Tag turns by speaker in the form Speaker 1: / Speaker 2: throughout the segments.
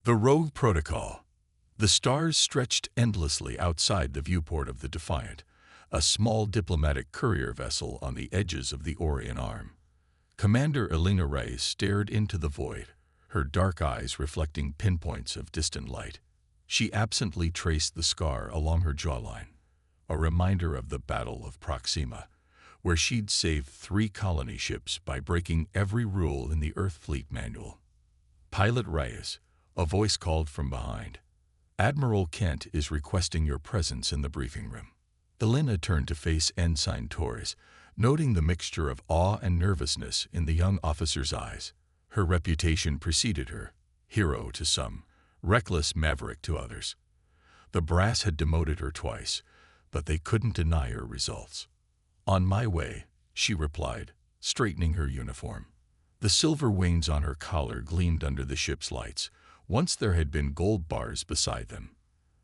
Speaker 1: The Rogue Protocol. The stars stretched endlessly outside the viewport of the Defiant, a small diplomatic courier vessel on the edges of the Orion Arm. Commander Elena Reyes stared into the void, her dark eyes reflecting pinpoints of distant light. She absently traced the scar along her jawline, a reminder of the Battle of Proxima, where she'd saved 3 colony ships by breaking every rule in the Earth Fleet manual. Pilot Reyes, a voice called from behind. Admiral Kent is requesting your presence in the briefing room. Elena turned to face Ensign Torres, noting the mixture of awe and nervousness in the young officer's eyes. Her reputation preceded her, hero to some, reckless maverick to others. The brass had demoted her twice, but they couldn't deny her results. On my way, she replied, straightening her uniform. The silver wings on her collar gleamed under the ship's lights. Once there had been gold bars beside them.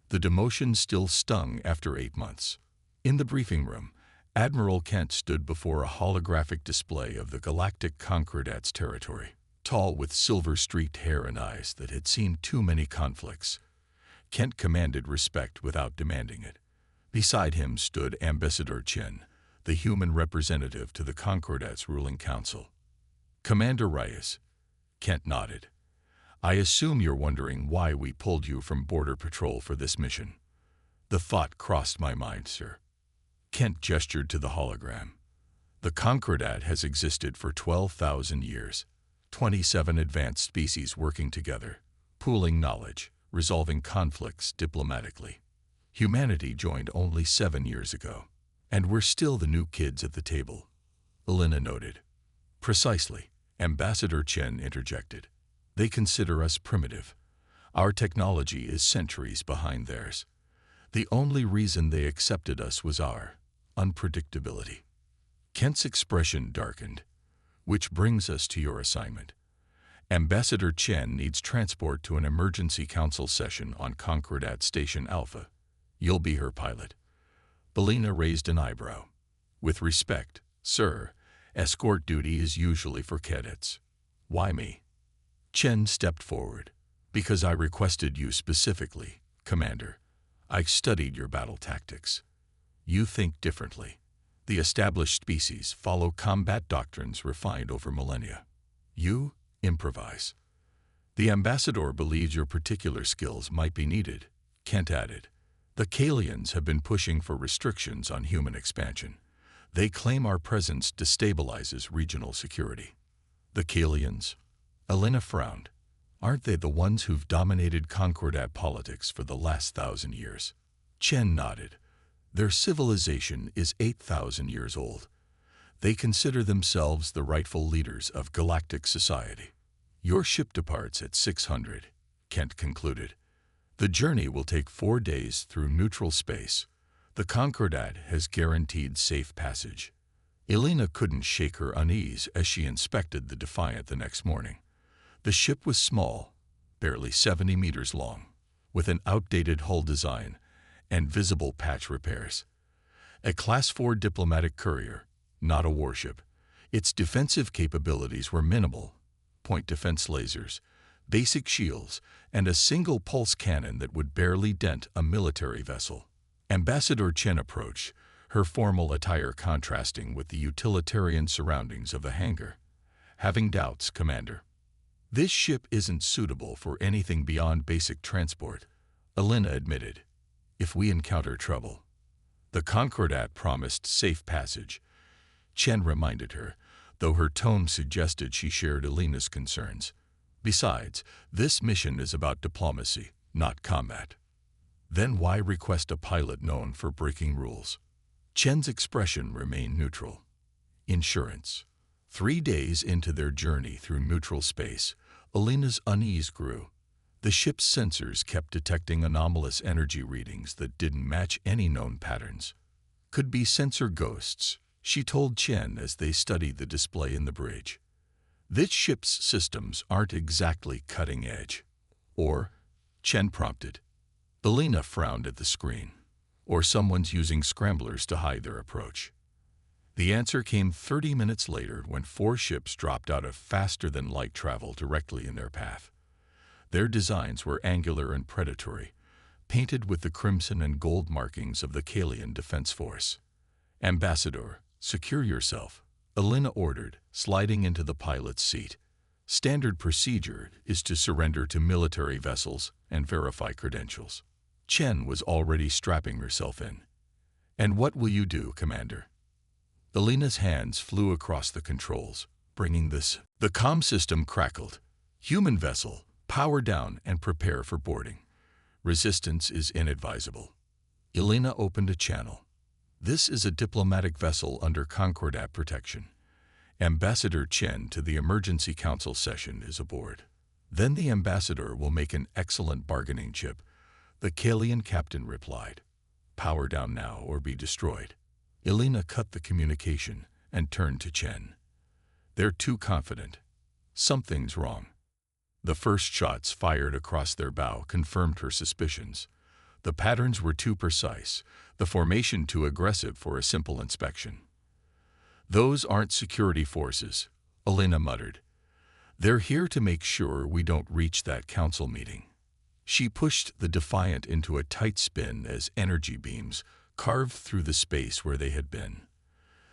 Speaker 1: The demotion still stung after 8 months. In the briefing room, Admiral Kent stood before a holographic display of the Galactic Concordat's territory, tall with silver-streaked hair and eyes that had seen too many conflicts. Kent commanded respect without demanding it. Beside him stood Ambassador Chen, the human representative to the Concordat's ruling council. Commander Reyes. Kent nodded. I assume you're wondering why we pulled you from Border Patrol for this mission. The thought crossed my mind, sir. Kent gestured to the hologram. The Concordat has existed for 12,000 years. 27 advanced species working together, pooling knowledge, resolving conflicts diplomatically. Humanity joined only 7 years ago, and we're still the new kids at the table, Elena noted. Precisely, Ambassador Chen interjected. They consider us primitive. Our technology is centuries behind theirs. The only reason they accepted us was our unpredictability. Kent's expression darkened. Which brings us to your assignment. Ambassador Chen needs transport to an emergency council session on Concordat Station Alpha. You'll be her pilot. Belina raised an eyebrow. With respect, sir, escort duty is usually for cadets. Why me? Chen stepped forward. Because I requested you specifically, Commander. I studied your battle tactics. You think differently. The established species follow combat doctrines refined over millennia. You improvise. The ambassador believes your particular skills might be needed, Kent added. The Kalians have been pushing for restrictions on human expansion. They claim our presence destabilizes regional security. The Kalians? Elena frowned. Aren't they the ones who've dominated Concordat politics for the last 1,000 years? Chen nodded. Their civilization is 8,000 years old. They consider themselves the rightful leaders of galactic society. Your ship departs at 600, Kent concluded. The journey will take 4 days through neutral space. The Concordat has guaranteed safe passage. Elena couldn't shake her unease as she inspected the Defiant the next morning. The ship was small, barely 70 meters long, with an outdated hull design and visible patch repairs. A Class 4 diplomatic courier, not a warship. Its defensive capabilities were minimal: point defense lasers, basic shields, and a single pulse cannon that would barely dent a military vessel. Ambassador Chen approached, her formal attire contrasting with the utilitarian surroundings of the hangar. Having doubts, Commander. This ship isn't suitable for anything beyond basic transport, Elena admitted. If we encounter trouble. The Concordat promised safe passage, Chen reminded her, though her tone suggested she shared Elena's concerns. Besides, this mission is about diplomacy, not combat. Then why request a pilot known for breaking rules? Chen's expression remained neutral. Insurance. 3 days into their journey through neutral space, Elena's unease grew. The ship's sensors kept detecting anomalous energy readings that didn't match any known patterns. Could be sensor ghosts, she told Chen as they studied the display in the bridge. This ship's systems aren't exactly cutting edge. Or, Chen prompted. Belina frowned at the screen. Or someone's using scramblers to hide their approach. The answer came 30 minutes later when 4 ships dropped out of faster-than-light travel directly in their path. Their designs were angular and predatory, painted with the crimson and gold markings of the Kalian Defense Force. "Ambassador, secure yourself," Elena ordered, sliding into the pilot's seat. "Standard procedure is to surrender to military vessels and verify credentials." Chen was already strapping herself in. "And what will you do, Commander?" Elena's hands flew across the controls, bringing this. The comm system crackled. "Human vessel, power down and prepare for boarding. Resistance is inadvisable." Elena opened a channel. "This is a diplomatic vessel under Concordat protection. Ambassador Chen to the Emergency Council session is aboard." "Then the ambassador will make an excellent bargaining chip," the Kalian captain replied. "Power down now or be destroyed." Elena cut the communication and turned to Chen. "They're too confident. Something's wrong." The first shots fired across their bow confirmed her suspicions. The patterns were too precise, the formation too aggressive for a simple inspection. "Those aren't security forces," Elena muttered. "They're here to make sure we don't reach that council meeting." She pushed the Defiant into a tight spin as energy beams carved through the space where they had been.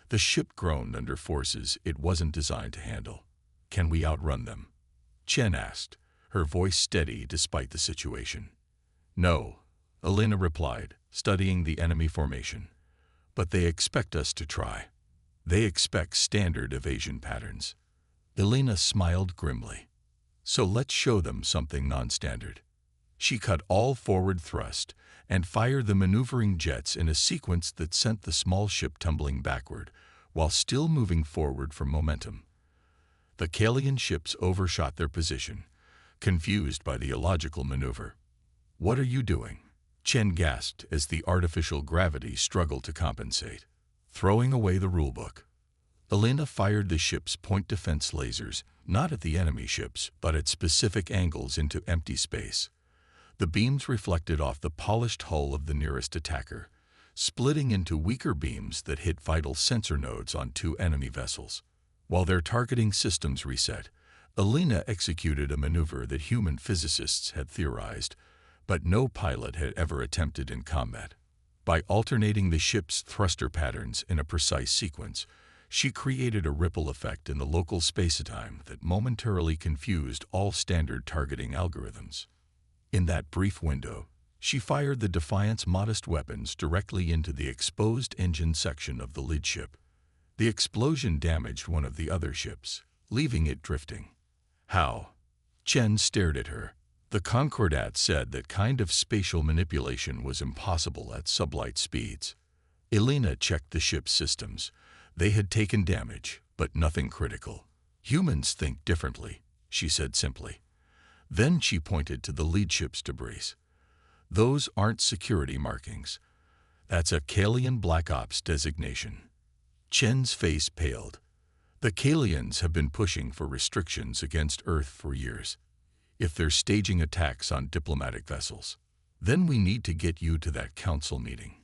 Speaker 1: The ship groaned under forces it wasn't designed to handle. "Can we outrun them?" Chen asked, her voice steady despite the situation. "No," Elena replied, studying the enemy formation. "But they expect us to try. They expect standard evasion patterns." Elena smiled grimly. "So let's show them something non-standard." She cut all forward thrust and fired the maneuvering jets in a sequence that sent the small ship tumbling backward, while still moving forward from momentum. The Kalian ships overshot their position, confused by the illogical maneuver. "What are you doing?" Chen gasped as the artificial gravity struggled to compensate. "Throwing away the rulebook." Elena fired the ship's point defense lasers, not at the enemy ships, but at specific angles into empty space. The beams reflected off the polished hull of the nearest attacker, splitting into weaker beams that hit vital sensor nodes on two enemy vessels. While their targeting systems reset, Elena executed a maneuver that human physicists had theorized, but no pilot had ever attempted in combat. By alternating the ship's thruster patterns in a precise sequence, she created a ripple effect in the local spacetime that momentarily confused all standard targeting algorithms. In that brief window, she fired the Defiant's modest weapons directly into the exposed engine section of the lead ship. The explosion damaged one of the other ships, leaving it drifting. "How?" Chen stared at her. The Concordat said that kind of spatial manipulation was impossible at sublight speeds. Elena checked the ship's systems. They had taken damage, but nothing critical. "Humans think differently," she said simply. Then she pointed to the lead ship's debris. "Those aren't security markings. That's a Kalian Black Ops designation." Chen's face paled. "The Kalians have been pushing for restrictions against Earth for years. If they're staging attacks on diplomatic vessels, then we need to get you to that council meeting."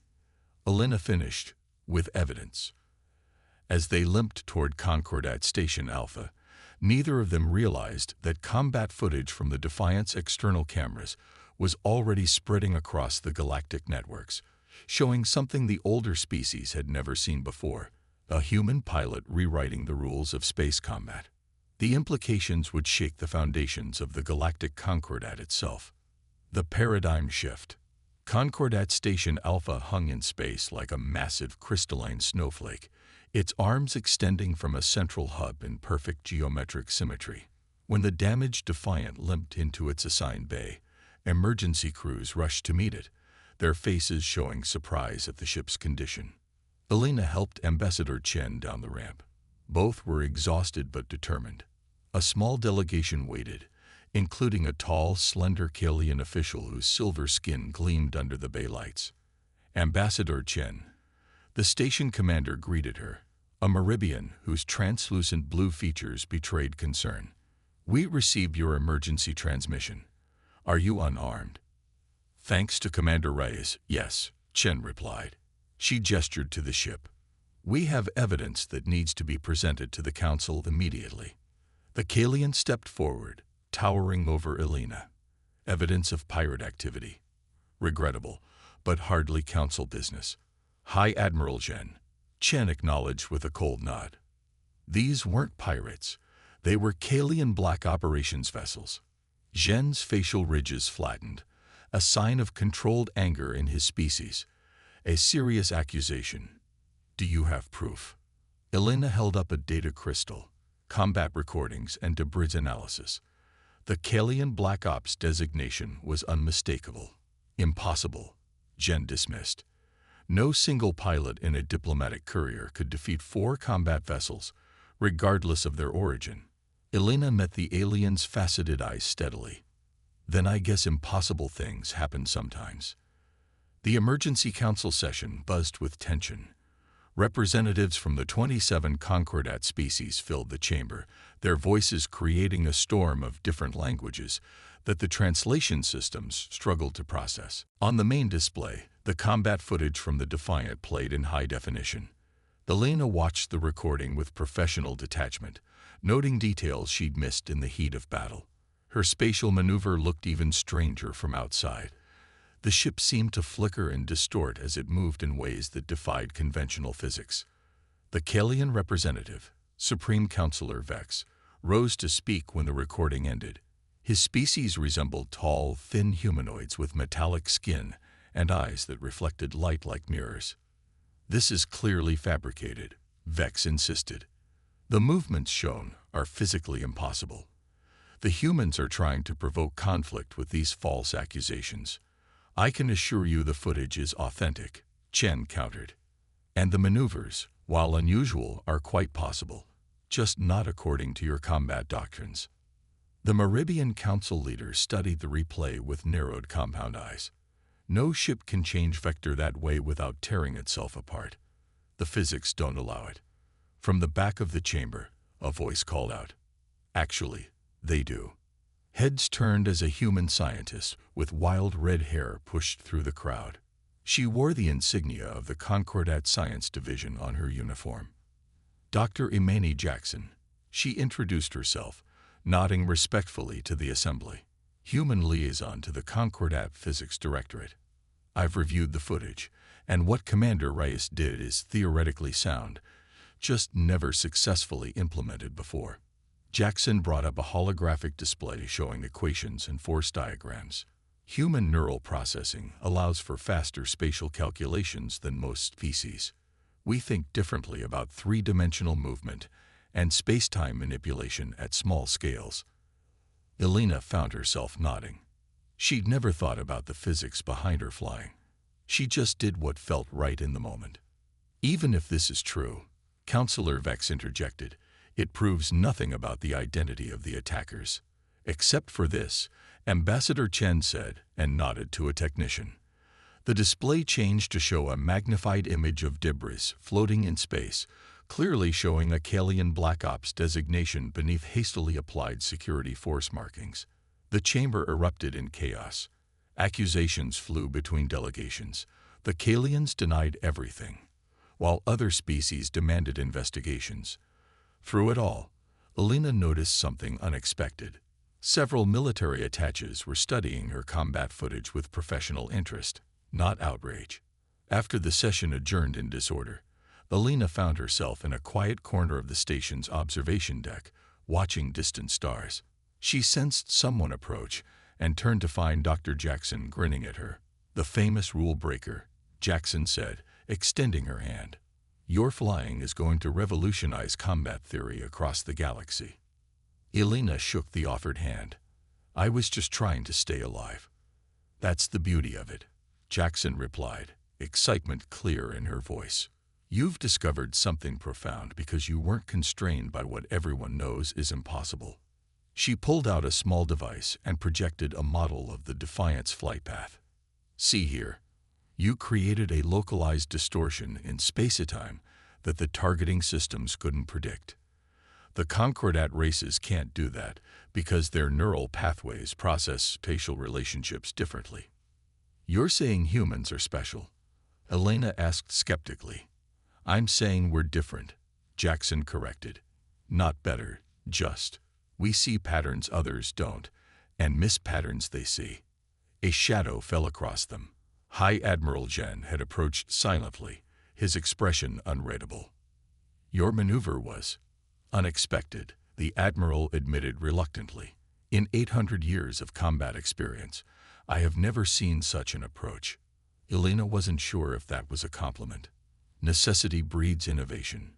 Speaker 1: Elena finished, with evidence. As they limped toward Concordat Station Alpha, neither of them realized that combat footage from the Defiant's external cameras was already spreading across the galactic networks, showing something the older species had never seen before: a human pilot rewriting the rules of space combat. The implications would shake the foundations of the Galactic Concordat itself. The paradigm shift. Concordat Station Alpha hung in space like a massive crystalline snowflake, its arms extending from a central hub in perfect geometric symmetry. When the damaged Defiant limped into its assigned bay, emergency crews rushed to meet it, their faces showing surprise at the ship's condition. Elena helped Ambassador Chen down the ramp. Both were exhausted but determined. A small delegation waited, including a tall, slender Kalian official whose silver skin gleamed under the bay lights. "Ambassador Chen." The station commander greeted her, a Meribian whose translucent blue features betrayed concern. "We received your emergency transmission. Are you unarmed?" "Thanks to Commander Reyes, yes," Chen replied. She gestured to the ship. "We have evidence that needs to be presented to the council immediately." The Kalian stepped forward, towering over Elena. Evidence of pirate activity. Regrettable, but hardly council business. High Admiral Chen acknowledged with a cold nod. These weren't pirates. They were Kalian Black Operations vessels. Zhen's facial ridges flattened, a sign of controlled anger in his species. A serious accusation. Do you have proof? Elena held up a data crystal, combat recordings, and debris analysis. The Kalian Black Ops designation was unmistakable. Impossible, Zhen dismissed. No single pilot in a diplomatic courier could defeat 4 combat vessels, regardless of their origin. Elena met the alien's faceted eyes steadily. Then I guess impossible things happen sometimes. The emergency council session buzzed with tension. Representatives from the 27 Concordat species filled the chamber, their voices creating a storm of different languages that the translation systems struggled to process. On the main display, the combat footage from the Defiant played in high definition. Elena watched the recording with professional detachment, noting details she'd missed in the heat of battle. Her spatial maneuver looked even stranger from outside. The ship seemed to flicker and distort as it moved in ways that defied conventional physics. The Kalian representative, Supreme Counselor Vex, rose to speak when the recording ended. His species resembled tall, thin humanoids with metallic skin and eyes that reflected light like mirrors. This is clearly fabricated, Vex insisted. The movements shown are physically impossible. The humans are trying to provoke conflict with these false accusations. I can assure you the footage is authentic, Chen countered. And the maneuvers, while unusual, are quite possible, just not according to your combat doctrines. The Meribian Council leader studied the replay with narrowed compound eyes. No ship can change vector that way without tearing itself apart. The physics don't allow it. From the back of the chamber, a voice called out. Actually, they do. Heads turned as a human scientist with wild red hair pushed through the crowd. She wore the insignia of the Concordat Science Division on her uniform. Dr. Imani Jackson. She introduced herself, nodding respectfully to the assembly. Human liaison to the Concordat Physics Directorate. I've reviewed the footage, and what Commander Reyes did is theoretically sound, just never successfully implemented before. Jackson brought up a holographic display showing equations and force diagrams. Human neural processing allows for faster spatial calculations than most species. We think differently about 3-dimensional movement and space-time manipulation at small scales. Elena found herself nodding. She'd never thought about the physics behind her flying. She just did what felt right in the moment. Even if this is true, Counselor Vex interjected, it proves nothing about the identity of the attackers. Except for this, Ambassador Chen said, and nodded to a technician. The display changed to show a magnified image of debris floating in space, clearly showing a Kalian Black Ops designation beneath hastily applied security force markings. The chamber erupted in chaos. Accusations flew between delegations. The Kalians denied everything, while other species demanded investigations. Through it all, Elena noticed something unexpected. Several military attaches were studying her combat footage with professional interest, not outrage. After the session adjourned in disorder, Elena found herself in a quiet corner of the station's observation deck, watching distant stars. She sensed someone approach and turned to find Dr. Jackson grinning at her. The famous rule breaker, Jackson said, extending her hand. Your flying is going to revolutionize combat theory across the galaxy. Elena shook the offered hand. I was just trying to stay alive. That's the beauty of it, Jackson replied, excitement clear in her voice. You've discovered something profound because you weren't constrained by what everyone knows is impossible. She pulled out a small device and projected a model of the Defiant's flight path. See here. You created a localized distortion in space-time that the targeting systems couldn't predict. The Concordat races can't do that because their neural pathways process spatial relationships differently. You're saying humans are special? Elena asked skeptically. I'm saying we're different, Jackson corrected. Not better, just. We see patterns others don't, and miss patterns they see. A shadow fell across them. High Admiral Jen had approached silently, his expression unreadable. "Your maneuver was unexpected," the Admiral admitted reluctantly. "In 800 years of combat experience, I have never seen such an approach." Elena wasn't sure if that was a compliment. "Necessity breeds innovation."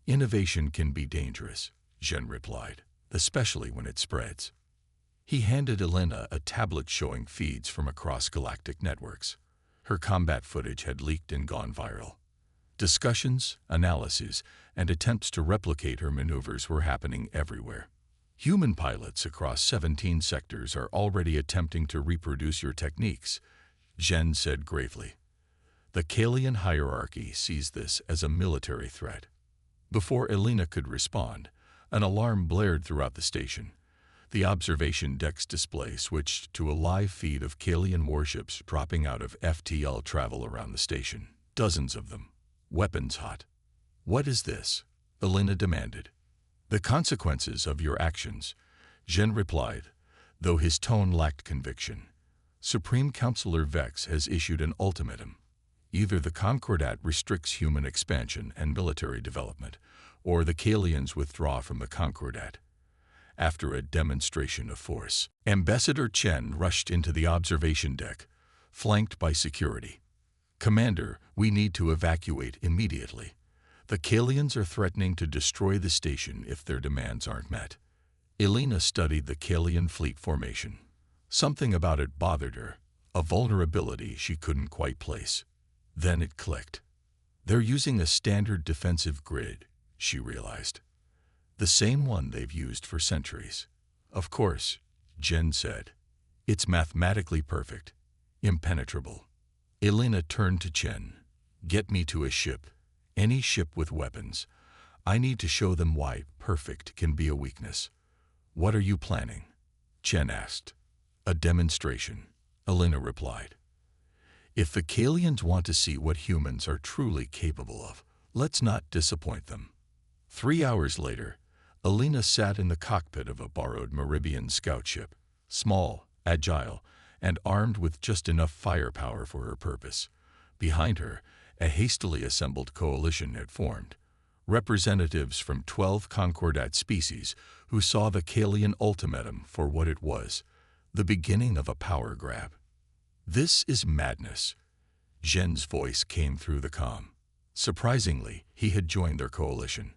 Speaker 1: "Innovation can be dangerous," Jen replied, "especially when it spreads." He handed Elena a tablet showing feeds from across galactic networks. Her combat footage had leaked and gone viral. Discussions, analyses, and attempts to replicate her maneuvers were happening everywhere. "Human pilots across 17 sectors are already attempting to reproduce your techniques," Jen said gravely. "The Kalian hierarchy sees this as a military threat." Before Elena could respond, an alarm blared throughout the station. The observation deck's display switched to a live feed of Kalian warships dropping out of FTL travel around the station. Dozens of them. Weapons hot. "What is this?" Elena demanded. "The consequences of your actions," Jen replied, though his tone lacked conviction. "Supreme Counselor Vex has issued an ultimatum. Either the Concordat restricts human expansion and military development, or the Kalians withdraw from the Concordat." After a demonstration of force, Ambassador Chen rushed into the observation deck, flanked by security. "Commander, we need to evacuate immediately. The Kalians are threatening to destroy the station if their demands aren't met." Elena studied the Kalian fleet formation. Something about it bothered her, a vulnerability she couldn't quite place. Then it clicked. They're using a standard defensive grid, she realized. The same one they've used for centuries. "Of course," Jen said. "It's mathematically perfect, impenetrable." Elena turned to Chen. "Get me to a ship. Any ship with weapons. I need to show them why perfect can be a weakness." "What are you planning?" Chen asked. "A demonstration," Elena replied. "If the Kalians want to see what humans are truly capable of, let's not disappoint them." 3 hours later, Elena sat in the cockpit of a borrowed Meribian scout ship, small, agile, and armed with just enough firepower for her purpose. Behind her, a hastily assembled coalition had formed, representatives from 12 Concordat species who saw the Kalian ultimatum for what it was, the beginning of a power grab. "This is madness." Jen's voice came through the comm. Surprisingly, he had joined their coalition.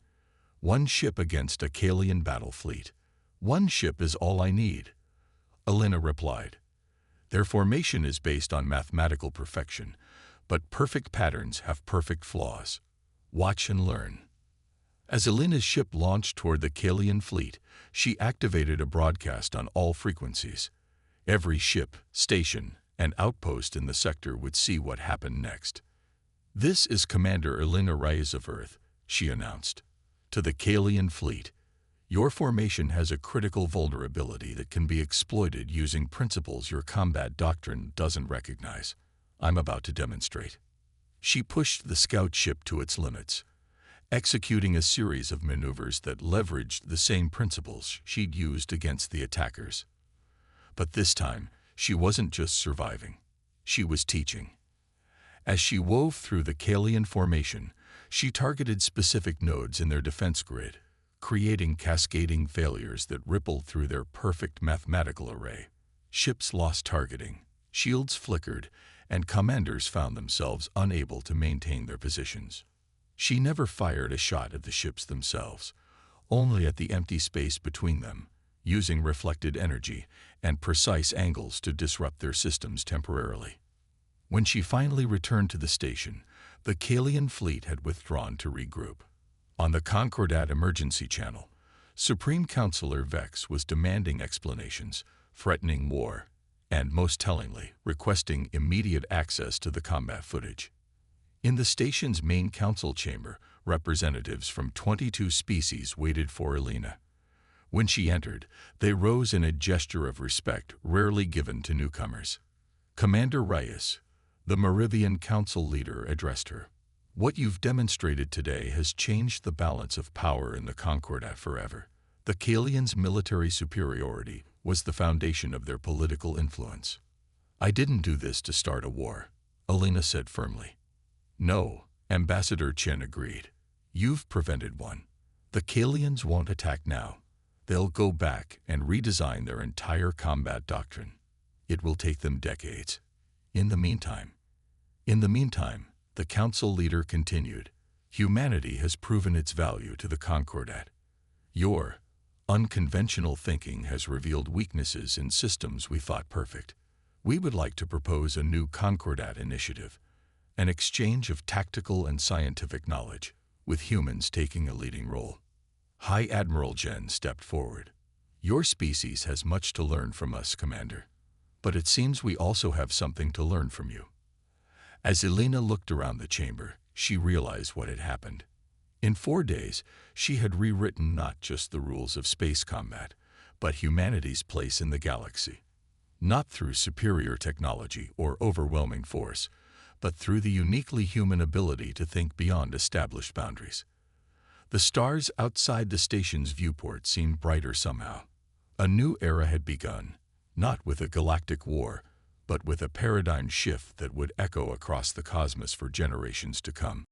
Speaker 1: "One ship against a Kalian battle fleet. One ship is all I need," Elena replied. "Their formation is based on mathematical perfection, but perfect patterns have perfect flaws. Watch and learn." As Elena's ship launched toward the Kalian fleet, she activated a broadcast on all frequencies. Every ship, station, and outpost in the sector would see what happened next. "This is Commander Elena Reyes of Earth," she announced. "To the Kalian fleet. Your formation has a critical vulnerability that can be exploited using principles your combat doctrine doesn't recognize. I'm about to demonstrate." She pushed the scout ship to its limits, executing a series of maneuvers that leveraged the same principles she'd used against the attackers. But this time, she wasn't just surviving. She was teaching. As she wove through the Kalian formation, she targeted specific nodes in their defense grid, creating cascading failures that rippled through their perfect mathematical array. Ships lost targeting, shields flickered, and commanders found themselves unable to maintain their positions. She never fired a shot at the ships themselves, only at the empty space between them, using reflected energy and precise angles to disrupt their systems temporarily. When she finally returned to the station, the Kalian fleet had withdrawn to regroup. On the Concordat emergency channel, Supreme Counselor Vex was demanding explanations, threatening war, and most tellingly, requesting immediate access to the combat footage. In the station's main council chamber, representatives from 22 species waited for Elena. When she entered, they rose in a gesture of respect rarely given to newcomers. Commander Reyes, the Meridian Council leader, addressed her. "What you've demonstrated today has changed the balance of power in the Concordat forever. The Kalians' military superiority was the foundation of their political influence. "I didn't do this to start a war," Elena said firmly. "No," Ambassador Chen agreed. "You've prevented one. The Kalians won't attack now. They'll go back and redesign their entire combat doctrine. It will take them decades. In the meantime, the council leader continued, humanity has proven its value to the Concordat. Your unconventional thinking has revealed weaknesses in systems we thought perfect. We would like to propose a new Concordat initiative, an exchange of tactical and scientific knowledge, with humans taking a leading role." High Admiral Jen stepped forward. "Your species has much to learn from us, Commander. But it seems we also have something to learn from you." As Elena looked around the chamber, she realized what had happened. In 4 days, she had rewritten not just the rules of space combat, but humanity's place in the galaxy. Not through superior technology or overwhelming force, but through the uniquely human ability to think beyond established boundaries. The stars outside the station's viewport seemed brighter somehow. A new era had begun, not with a galactic war, but with a paradigm shift that would echo across the cosmos for generations to come.